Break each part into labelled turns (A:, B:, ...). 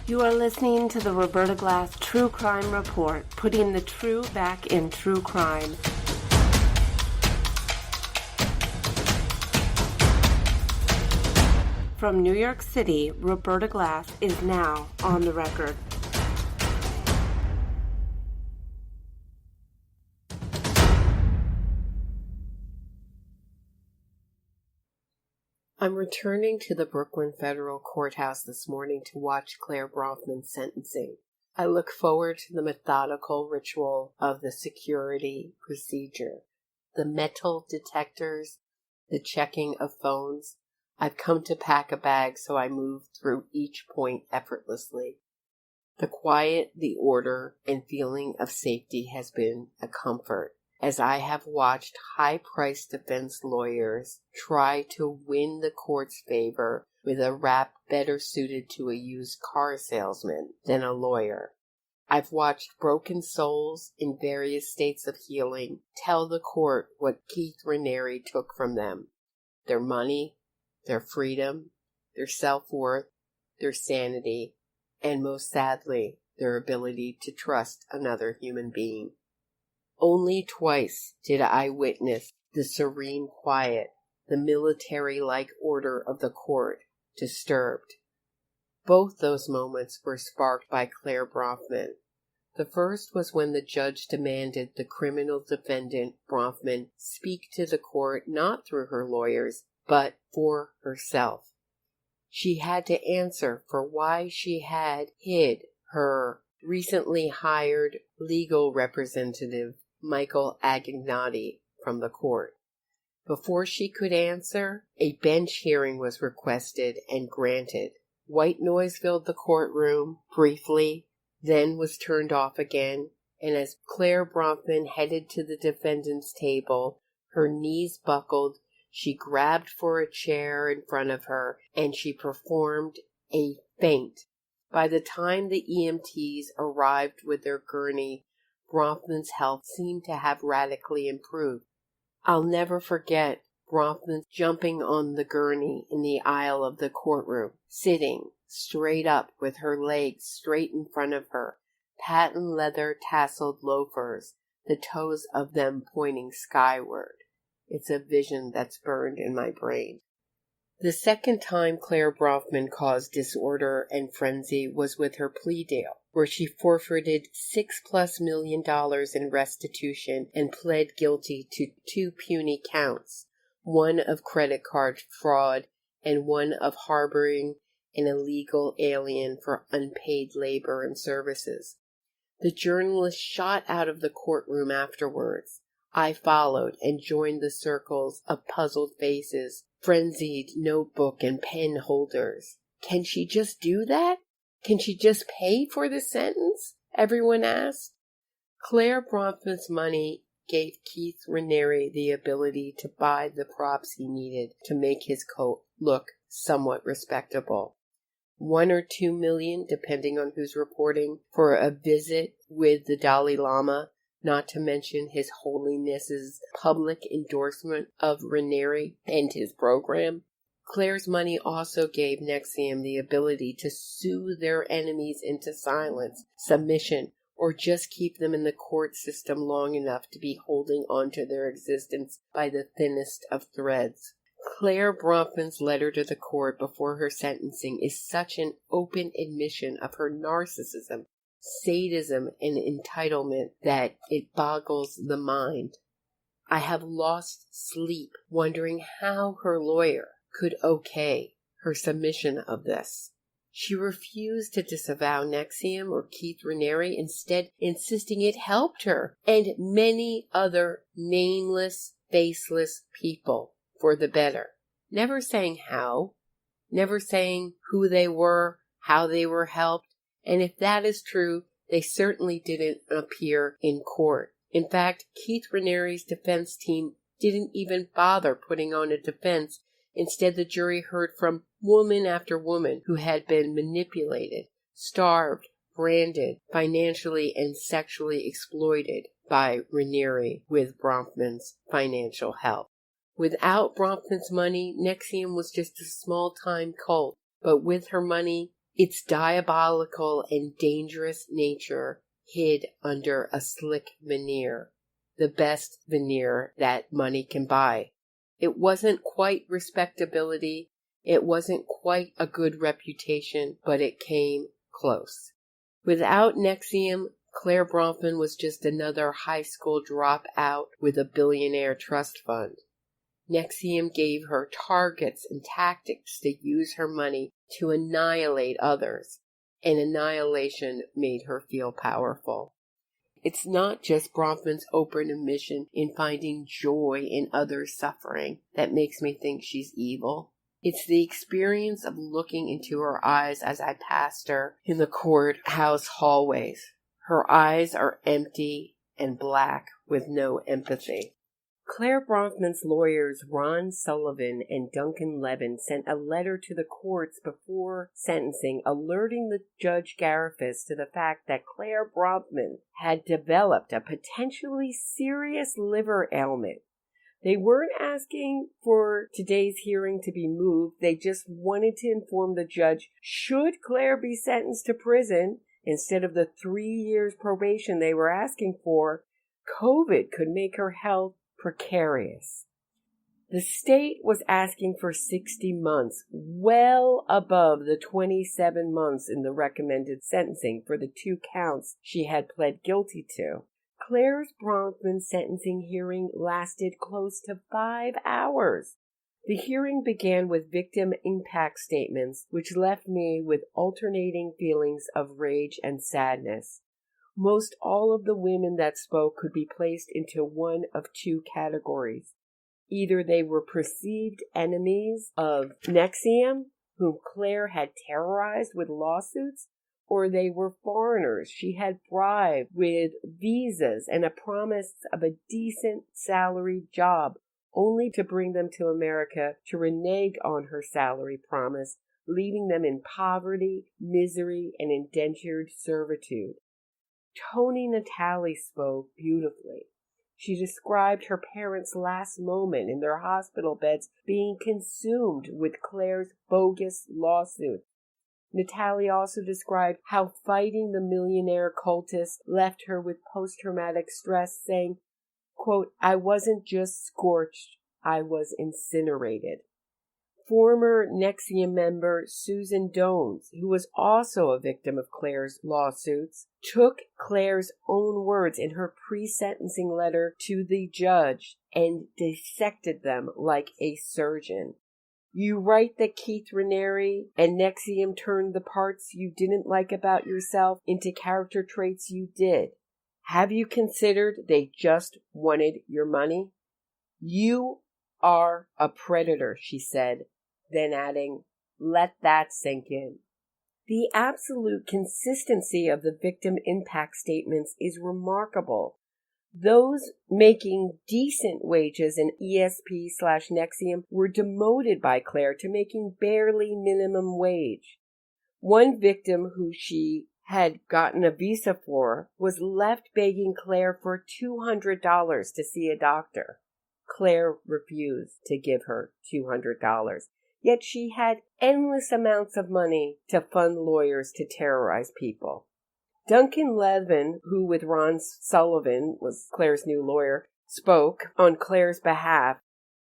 A: You are listening to the Roberta Glass True Crime Report, putting the true back in true crime. From New York City, Roberta Glass is now on the record. I'm returning to the Brooklyn Federal Courthouse this morning to watch Clare Bronfman's sentencing. I look forward to the methodical ritual of the security procedure, the metal detectors, the checking of phones. I've come to pack a bag so I move through each point effortlessly. The quiet, the order, and feeling of safety has been a comfort, as I have watched high-priced defense lawyers try to win the court's favor with a rap better suited to a used car salesman than a lawyer. I've watched broken souls in various states of healing tell the court what Keith Raniere took from them: their money, their freedom, their self-worth, their sanity, and most sadly, their ability to trust another human being. Only twice did I witness the serene quiet, the military-like order of the court disturbed. Both those moments were sparked by Clare Bronfman. The first was when the judge demanded the criminal defendant, Bronfman, speak to the court not through her lawyers, but for herself. She had to answer for why she had hid her recently hired legal representative, Michael Agnati, from the court. Before she could answer, a bench hearing was requested and granted. White noise filled the courtroom briefly, then was turned off again, and as Clare Bronfman headed to the defendant's table, her knees buckled, she grabbed for a chair in front of her, and she performed a feint. By the time the EMTs arrived with their gurney, Bronfman's health seemed to have radically improved. I'll never forget Bronfman jumping on the gurney in the aisle of the courtroom, sitting straight up with her legs straight in front of her, patent leather tasseled loafers, the toes of them pointing skyward. It's a vision that's burned in my brain. The second time Clare Bronfman caused disorder and frenzy was with her plea deal, where she forfeited $6+ million in restitution and pled guilty to 2 puny counts, one of credit card fraud and one of harboring an illegal alien for unpaid labor and services. The journalist shot out of the courtroom afterwards. I followed and joined the circles of puzzled faces, frenzied notebook and pen holders. Can she just do that? Can she just pay for the sentence? Everyone asked. Clare Bronfman's money gave Keith Raniere the ability to buy the props he needed to make his coat look somewhat respectable. 1 or 2 million, depending on who's reporting, for a visit with the Dalai Lama, not to mention His Holiness's public endorsement of Raniere and his program. Clare's money also gave NXIVM the ability to soothe their enemies into silence, submission, or just keep them in the court system long enough to be holding on to their existence by the thinnest of threads. Clare Bronfman's letter to the court before her sentencing is such an open admission of her narcissism, sadism, and entitlement that it boggles the mind. I have lost sleep wondering how her lawyer could okay her submission of this. She refused to disavow NXIVM or Keith Raniere, instead insisting it helped her and many other nameless, faceless people for the better. Never saying how, never saying who they were, how they were helped, and if that is true, they certainly didn't appear in court. In fact, Keith Raniere's defense team didn't even bother putting on a defense. Instead, the jury heard from woman after woman who had been manipulated, starved, branded, financially and sexually exploited by Raniere with Bronfman's financial help. Without Bronfman's money, NXIVM was just a small-time cult, but with her money, its diabolical and dangerous nature hid under a slick veneer, the best veneer that money can buy. It wasn't quite respectability, it wasn't quite a good reputation, but it came close. Without NXIVM, Clare Bronfman was just another high school dropout with a billionaire trust fund. NXIVM gave her targets and tactics to use her money to annihilate others, and annihilation made her feel powerful. It's not just Bronfman's open admission in finding joy in others' suffering that makes me think she's evil. It's the experience of looking into her eyes as I passed her in the courthouse hallways. Her eyes are empty and black with no empathy. Clare Bronfman's lawyers Ron Sullivan and Duncan Levin sent a letter to the courts before sentencing alerting the Judge Garifas to the fact that Clare Bronfman had developed a potentially serious liver ailment. They weren't asking for today's hearing to be moved. They just wanted to inform the judge, should Clare be sentenced to prison instead of the 3 years probation they were asking for, COVID could make her health precarious. The state was asking for 60 months, well above the 27 months in the recommended sentencing for the 2 counts she had pled guilty to. Clare Bronfman's sentencing hearing lasted close to 5 hours. The hearing began with victim impact statements, which left me with alternating feelings of rage and sadness. Most all of the women that spoke could be placed into one of 2 categories. Either they were perceived enemies of NXIVM, whom Clare had terrorized with lawsuits, or they were foreigners she had bribed with visas and a promise of a decent salary job, only to bring them to America to renege on her salary promise, leaving them in poverty, misery, and indentured servitude. Tony Natali spoke beautifully. She described her parents' last moment in their hospital beds being consumed with Clare's bogus lawsuit. Natali also described how fighting the millionaire cultist left her with post-traumatic stress, saying, quote, "I wasn't just scorched, I was incinerated." Former NXIVM member Susan Dones, who was also a victim of Clare's lawsuits, took Clare's own words in her pre-sentencing letter to the judge and dissected them like a surgeon. "You write that Keith Raniere and NXIVM turned the parts you didn't like about yourself into character traits you did. Have you considered they just wanted your money? You are a predator," she said, then adding, "Let that sink in." The absolute consistency of the victim impact statements is remarkable. Those making decent wages in ESP/NXIVM were demoted by Clare to making barely minimum wage. One victim who she had gotten a visa for was left begging Clare for $200 to see a doctor. Clare refused to give her $200, yet she had endless amounts of money to fund lawyers to terrorize people. Duncan Levin, who with Ron Sullivan was Clare's new lawyer, spoke on Clare's behalf.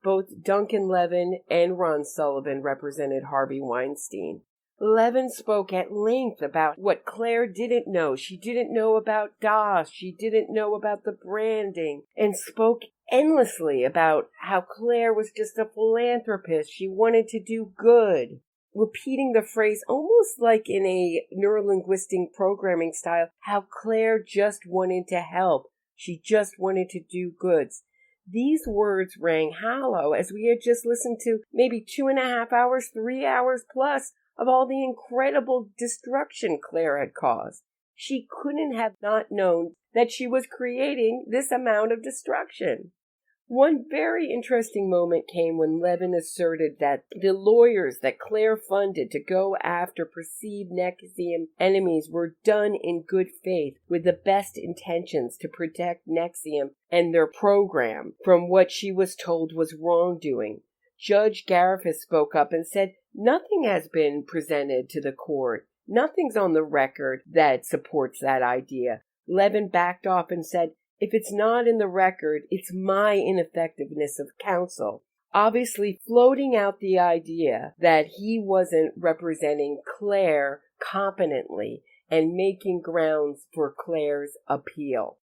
A: Both Duncan Levin and Ron Sullivan represented Harvey Weinstein. Levin spoke at length about what Clare didn't know. She didn't know about DOS. She didn't know about the branding, and spoke endlessly about how Clare was just a philanthropist. She wanted to do good, repeating the phrase almost like in a neurolinguistic programming style, how Clare just wanted to help. She just wanted to do goods. These words rang hollow as we had just listened to maybe 2.5 hours, 3 hours plus of all the incredible destruction Clare had caused. She couldn't have not known that she was creating this amount of destruction. One very interesting moment came when Levin asserted that the lawyers that Clare funded to go after perceived NXIVM enemies were done in good faith with the best intentions to protect NXIVM and their program from what she was told was wrongdoing. Judge Garifas spoke up and said, "Nothing has been presented to the court. Nothing's on the record that supports that idea. Levin backed off and said, if it's not in the record, it's my ineffectiveness of counsel. Obviously floating out the idea that he wasn't representing Clare competently and making grounds for Clare's appeal.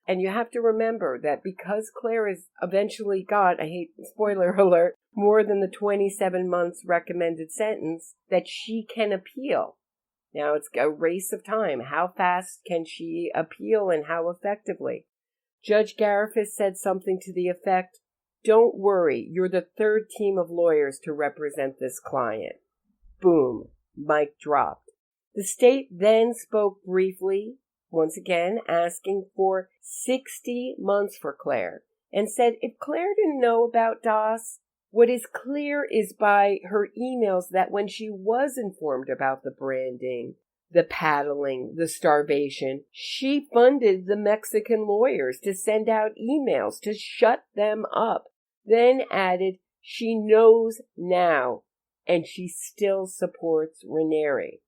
A: And you have to remember that because Clare has eventually got, I hate spoiler alert, more than the 27 months recommended sentence, that she can appeal. Now it's a race of time. How fast can she appeal and how effectively? Judge Garifas said something to the effect, don't worry, you're the third team of lawyers to represent this client. Boom, mic dropped. The state then spoke briefly, once again asking for 60 months for Clare, and said if Clare didn't know about DOS, what is clear is by her emails that when she was informed about the branding, the paddling, the starvation, she funded the Mexican lawyers to send out emails to shut them up, then added she knows now, and she still supports Ranieri.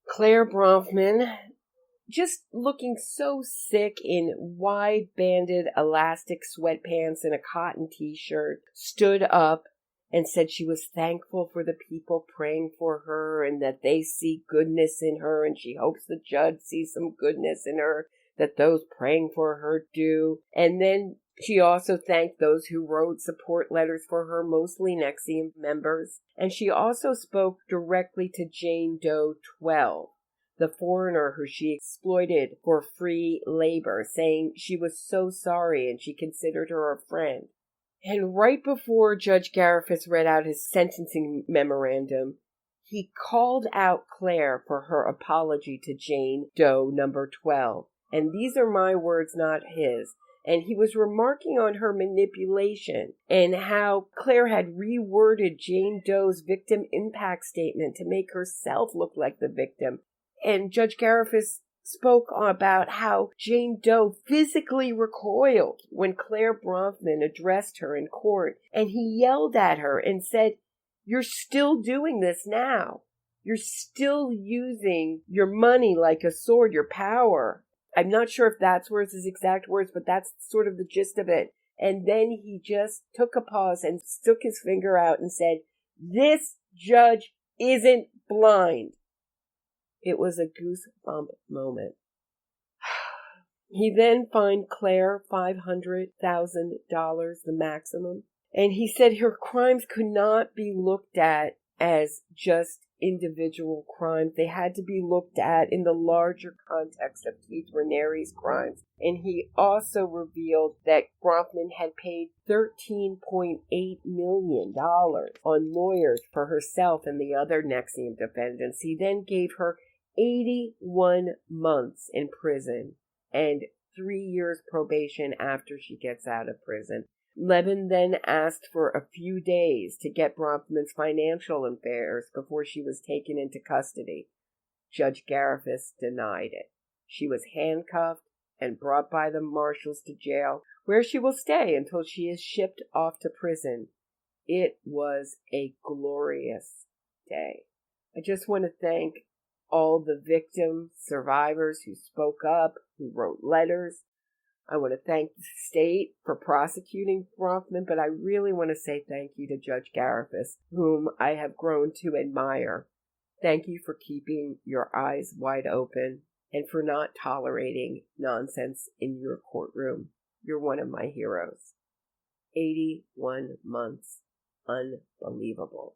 A: Clare Bronfman, just looking so sick in wide-banded elastic sweatpants and a cotton t-shirt, stood up and said she was thankful for the people praying for her and that they see goodness in her, and she hopes the judge sees some goodness in her that those praying for her do. And then she also thanked those who wrote support letters for her, mostly NXIVM members. And she also spoke directly to Jane Doe 12, the foreigner who she exploited for free labor, saying she was so sorry and she considered her a friend. And right before Judge Garifas read out his sentencing memorandum, he called out Clare for her apology to Jane Doe number 12. And these are my words, not his. And he was remarking on her manipulation and how Clare had reworded Jane Doe's victim impact statement to make herself look like the victim. And Judge Garifas spoke about how Jane Doe physically recoiled when Clare Bronfman addressed her in court, and he yelled at her and said, "You're still doing this now. You're still using your money like a sword, your power." I'm not sure if that's his exact words, but that's sort of the gist of it. And then he just took a pause and stuck his finger out and said, "This judge isn't blind." It was a goosebump moment. He then fined Clare $500,000, the maximum. And he said her crimes could not be looked at as just individual crimes. They had to be looked at in the larger context of Keith Ranieri's crimes. And he also revealed that Bronfman had paid $13.8 million on lawyers for herself and the other NXIVM defendants. He then gave her 81 months in prison and 3 years probation after she gets out of prison. Levin then asked for a few days to get Bronfman's financial affairs before she was taken into custody. Judge Garifas denied it. She was handcuffed and brought by the marshals to jail, where she will stay until she is shipped off to prison. It was a glorious day. I just want to thank all the victims, survivors who spoke up, who wrote letters. I want to thank the state for prosecuting Bronfman, but I really want to say thank you to Judge Garifas, whom I have grown to admire. Thank you for keeping your eyes wide open and for not tolerating nonsense in your courtroom. You're one of my heroes. 81 months. Unbelievable.